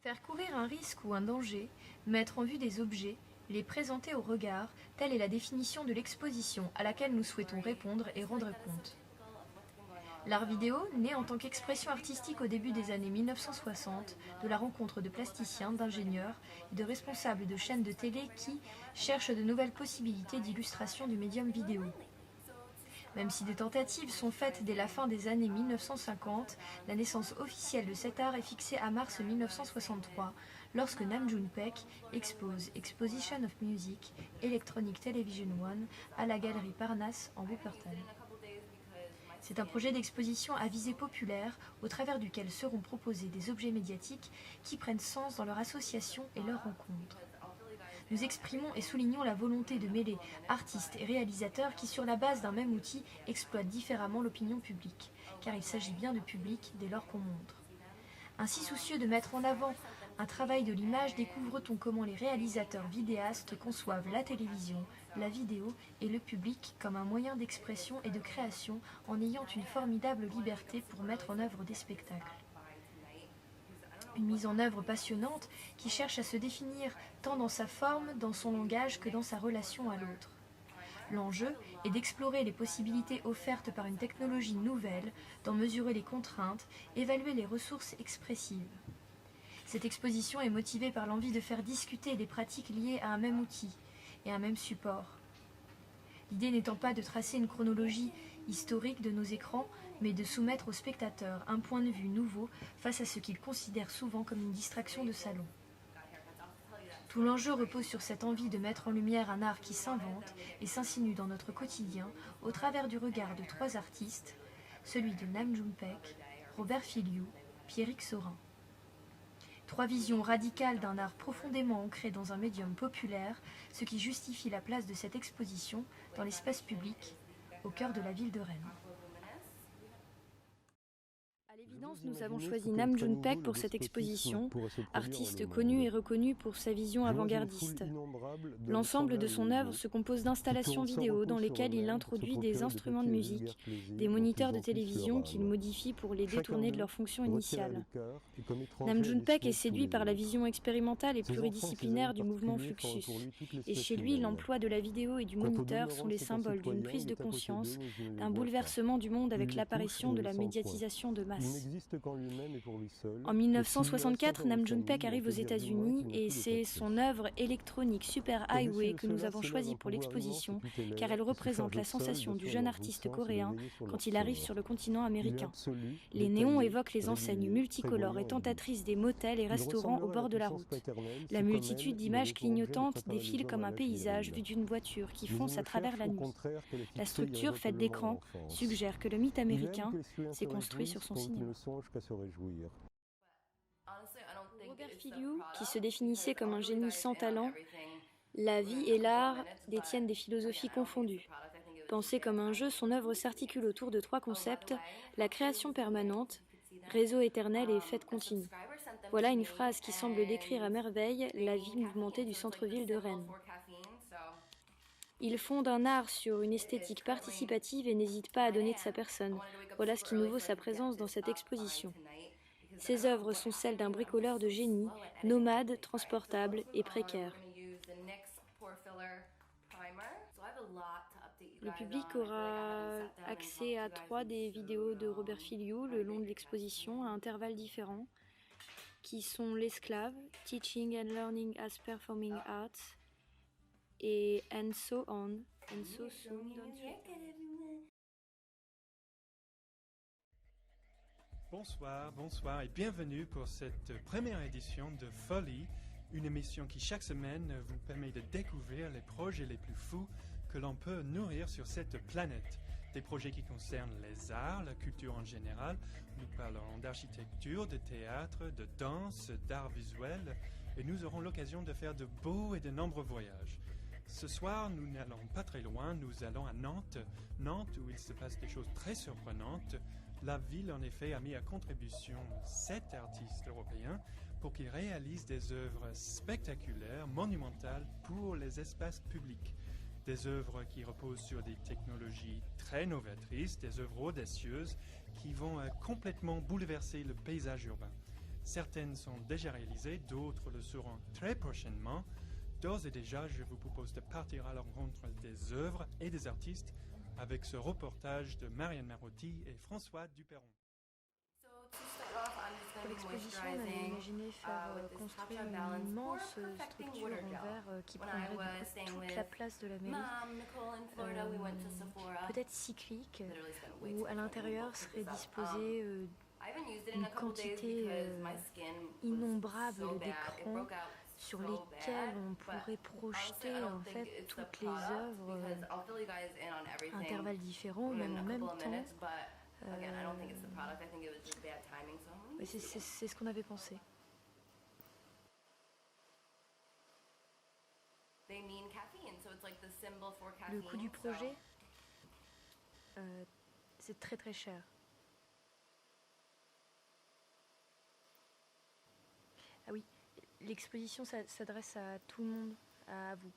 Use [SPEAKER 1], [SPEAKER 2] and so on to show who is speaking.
[SPEAKER 1] Faire courir un risque ou un danger, mettre en vue des objets, les présenter au regard, telle est la définition de l'exposition à laquelle nous souhaitons répondre et rendre compte. L'art vidéo, né en tant qu'expression artistique au début des années 1960, de la rencontre de plasticiens, d'ingénieurs et de responsables de chaînes de télé qui cherchent de nouvelles possibilités d'illustration du médium vidéo. Même si des tentatives sont faites dès la fin des années 1950, la naissance officielle de cet art est fixée à mars 1963, lorsque Nam June Paik expose Exposition of Music, Electronic Television One à la galerie Parnasse en Wuppertal. C'est un projet d'exposition à visée populaire, au travers duquel seront proposés des objets médiatiques qui prennent sens dans leur association et leur rencontre. Nous exprimons et soulignons la volonté de mêler artistes et réalisateurs qui, sur la base d'un même outil, exploitent différemment l'opinion publique, car il s'agit bien de public dès lors qu'on montre. Ainsi soucieux de mettre en avant un travail de l'image, découvre-t-on comment les réalisateurs vidéastes conçoivent la télévision, la vidéo et le public comme un moyen d'expression et de création en ayant une formidable liberté pour mettre en œuvre des spectacles. Une mise en œuvre passionnante qui cherche à se définir tant dans sa forme, dans son langage que dans sa relation à l'autre. L'enjeu est d'explorer les possibilités offertes par une technologie nouvelle, d'en mesurer les contraintes, évaluer les ressources expressives. Cette exposition est motivée par l'envie de faire discuter des pratiques liées à un même outil et un même support. L'idée n'étant pas de tracer une chronologie historique de nos écrans, mais de soumettre aux spectateurs un point de vue nouveau face à ce qu'ils considèrent souvent comme une distraction de salon. Tout l'enjeu repose sur cette envie de mettre en lumière un art qui s'invente et s'insinue dans notre quotidien au travers du regard de trois artistes, celui de Nam June Paik, Robert Filliou, Pierrick Saurin. Trois visions radicales d'un art profondément ancré dans un médium populaire, ce qui justifie la place de cette exposition dans l'espace public, au cœur de la ville de Rennes. À l'évidence, nous avons choisi Nam June Paik pour cette exposition, artiste connu et reconnu pour sa vision avant-gardiste. L'ensemble de son œuvre se compose d'installations vidéo dans lesquelles il introduit des instruments de musique, des moniteurs de télévision qu'il modifie pour les détourner de leur fonction initiale. Nam June Paik est séduit par la vision expérimentale et pluridisciplinaire du mouvement Fluxus, et chez lui, l'emploi de la vidéo et du moniteur sont les symboles d'une prise de conscience, d'un bouleversement du monde avec l'apparition de la médiatisation de masse. En 1964, Nam June Paik arrive aux États-Unis et c'est son œuvre électronique Super Highway que nous avons choisie pour l'exposition car elle représente la sensation du jeune artiste coréen quand il arrive sur le continent américain. Les néons évoquent les enseignes multicolores et tentatrices des motels et restaurants au bord de la route. La multitude d'images clignotantes défile comme un paysage vu d'une voiture qui fonce à travers la nuit. La structure faite d'écran suggère que le mythe américain s'est construit sur son cinéma. Robert Filliou, qui se définissait comme un génie sans talent, la vie et l'art détiennent des philosophies confondues. Pensée comme un jeu, son œuvre s'articule autour de trois concepts, la création permanente, réseau éternel et fête continue. Voilà une phrase qui semble décrire à merveille la vie mouvementée du centre-ville de Rennes. Il fonde un art sur une esthétique participative et n'hésite pas à donner de sa personne. Voilà ce qui nous vaut sa présence dans cette exposition. Ses œuvres sont celles d'un bricoleur de génie, nomade, transportable et précaire. Le public aura accès à 3 des vidéos de Robert Filliou le long de l'exposition à intervalles différents, qui sont L'esclave, Teaching and Learning as Performing Arts, et And So On, and So Soon, Don't You?
[SPEAKER 2] Bonsoir et bienvenue pour cette première édition de Folie, une émission qui chaque semaine vous permet de découvrir les projets les plus fous que l'on peut nourrir sur cette planète. Des projets qui concernent les arts, la culture en général. Nous parlerons d'architecture, de théâtre, de danse, d'art visuel et nous aurons l'occasion de faire de beaux et de nombreux voyages. Ce soir, nous n'allons pas très loin, nous allons à Nantes où il se passe des choses très surprenantes. La ville, en effet, a mis à contribution 7 artistes européens pour qu'ils réalisent des œuvres spectaculaires, monumentales pour les espaces publics. Des œuvres qui reposent sur des technologies très novatrices, des œuvres audacieuses qui vont complètement bouleverser le paysage urbain. Certaines sont déjà réalisées, d'autres le seront très prochainement. D'ores et déjà, je vous propose de partir à la rencontre des œuvres et des artistes avec ce reportage de Marianne Marotti et François Duperron.
[SPEAKER 1] Pour l'exposition, on avait imaginé faire construire une immense structure en verre qui prendrait du coup toute la place de la mairie, peut-être cyclique, où à l'intérieur serait disposée une quantité innombrable d'écrans sur lesquels on pourrait projeter en fait toutes les œuvres à intervalles différents, même en même temps. C'est ce qu'on avait pensé. Le coût du projet, c'est très très cher. Ah oui, l'exposition s'adresse à tout le monde, à vous.